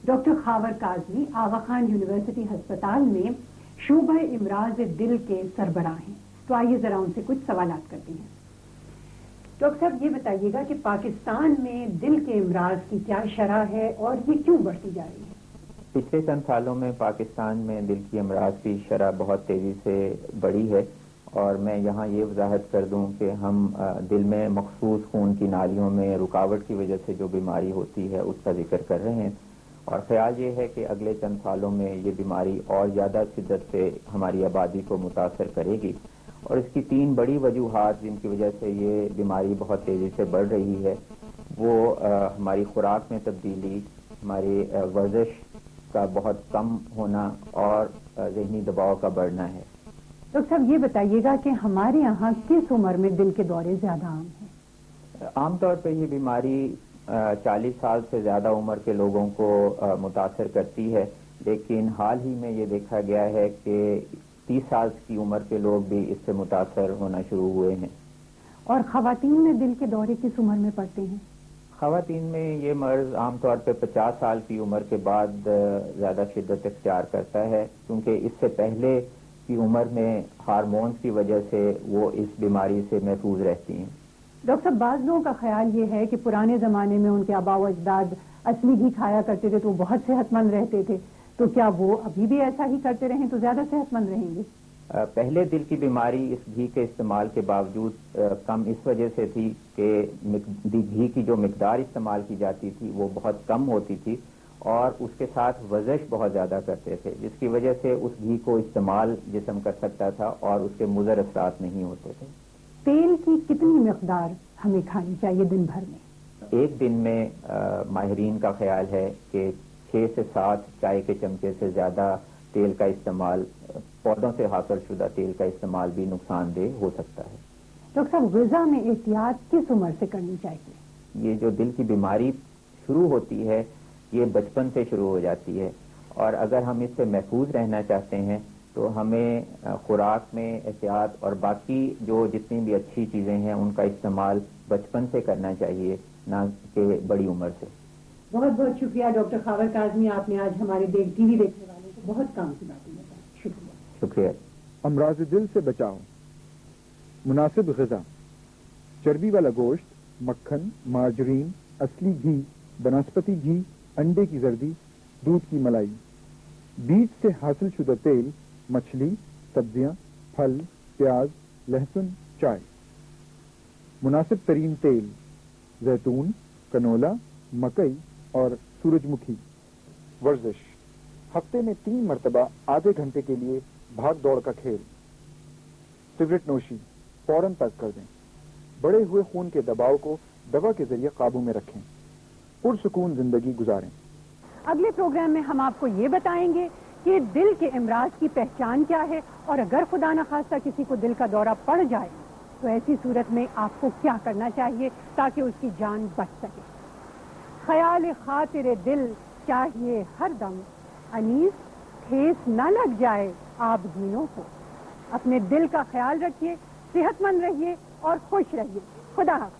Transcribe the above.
Doctor Khawar Kazmi آغا Khan university ہسپتال میں شعبہ امراض دل کے سربراہ ہیں، تو آئیے ذرا ان سے کچھ سوالات کرتے ہیں۔ ڈاکٹر صاحب یہ بتائیے گا کہ پاکستان میں دل کے امراض کی کیا شرح ہے اور یہ کیوں بڑھتی جا رہی ہے؟ پچھلے چند سالوں میں پاکستان میں دل کی امراض کی شرح بہت تیزی سے بڑھی ہے، اور میں یہاں یہ وضاحت کر دوں کہ ہم دل میں مخصوص خون کی نالیوں میں رکاوٹ کی وجہ سے جو بیماری ہوتی ہے اس کا ذکر کر رہے ہیں، اور خیال یہ ہے کہ اگلے چند سالوں میں یہ بیماری اور زیادہ شدت سے ہماری آبادی کو متاثر کرے گی، اور اس کی 3 بڑی وجوہات جن کی وجہ سے یہ بیماری بہت تیزی سے بڑھ رہی ہے وہ ہماری خوراک میں تبدیلی، ہماری ورزش کا بہت کم ہونا اور ذہنی دباؤ کا بڑھنا ہے۔ ڈاکٹر صاحب یہ بتائیے گا کہ ہمارے یہاں کس عمر میں دل کے دورے زیادہ عام ہیں؟ عام طور پہ یہ بیماری 40 سال سے زیادہ عمر کے لوگوں کو متاثر کرتی ہے، لیکن حال ہی میں یہ دیکھا گیا ہے کہ 30 سال کی عمر کے لوگ بھی اس سے متاثر ہونا شروع ہوئے ہیں۔ اور خواتین میں دل کے دورے کس عمر میں پڑتے ہیں؟ خواتین میں یہ مرض عام طور پہ 50 سال کی عمر کے بعد زیادہ شدت اختیار کرتا ہے، کیونکہ اس سے پہلے کی عمر میں ہارمونز کی وجہ سے وہ اس بیماری سے محفوظ رہتی ہیں۔ ڈاکٹر صاحب بعض لوگوں کا خیال یہ ہے کہ پرانے زمانے میں ان کے آباء و اجداد اصلی گھی کھایا کرتے تھے تو وہ بہت صحت مند رہتے تھے، تو کیا وہ ابھی بھی ایسا ہی کرتے رہیں تو زیادہ صحت مند رہیں گے؟ پہلے دل کی بیماری اس گھی کے استعمال کے باوجود کم اس وجہ سے تھی کہ گھی کی جو مقدار استعمال کی جاتی تھی وہ بہت کم ہوتی تھی، اور اس کے ساتھ ورزش بہت زیادہ کرتے تھے، جس کی وجہ سے اس گھی کو استعمال جسم کر سکتا تھا اور اس کے مضر اثرات نہیں ہوتے تھے۔ تیل کی کتنی مقدار ہمیں کھانی چاہیے دن بھر میں؟ ایک دن میں ماہرین کا خیال ہے کہ 6 سے 7 چائے کے چمچے سے زیادہ تیل کا استعمال، پودوں سے حاصل شدہ تیل کا استعمال بھی نقصان دہ ہو سکتا ہے۔ ڈاکٹر صاحب غذا میں احتیاط کس عمر سے کرنی چاہیے؟ یہ جو دل کی بیماری شروع ہوتی ہے یہ بچپن سے شروع ہو جاتی ہے، اور اگر ہم اس سے محفوظ رہنا چاہتے ہیں تو ہمیں خوراک میں احتیاط اور باقی جو جتنی بھی اچھی چیزیں ہیں ان کا استعمال بچپن سے کرنا چاہیے، نہ کہ بڑی عمر سے۔ بہت بہت شکریہ ڈاکٹر خاور کاظمی، آپ نے آج ہمارے ٹی وی دیکھنے والوں کو بہت کام کی باتیں بتائیں، شکریہ۔ شکریہ۔ امراض دل سے بچاؤ، مناسب غذا، چربی والا گوشت، مکھن، مارجرین، اصلی گھی، بنسپتی گھی، انڈے کی زردی، دودھ کی ملائی، بیج سے حاصل شدہ تیل، مچھلی، سبزیاں، پھل، پیاز، لہسن، چائے۔ مناسب ترین تیل، زیتون، کنولا، مکئی اور سورج مکھی۔ ورزش، ہفتے میں 3 مرتبہ آدھے گھنٹے کے لیے بھاگ دوڑ کا کھیل۔ سگریٹ نوشی فوراً ترک کر دیں۔ بڑھے ہوئے خون کے دباؤ کو دوا کے ذریعے قابو میں رکھیں۔ پرسکون زندگی گزاریں۔ اگلے پروگرام میں ہم آپ کو یہ بتائیں گے کہ دل کے امراض کی پہچان کیا ہے، اور اگر خدا نخواستہ کسی کو دل کا دورہ پڑ جائے تو ایسی صورت میں آپ کو کیا کرنا چاہیے تاکہ اس کی جان بچ سکے۔ خیال خاطر دل چاہیے ہر دم، انیس ٹھیس نہ لگ جائے آبگینوں کو۔ اپنے دل کا خیال رکھیے، صحت مند رہیے اور خوش رہیے۔ خدا حافظ۔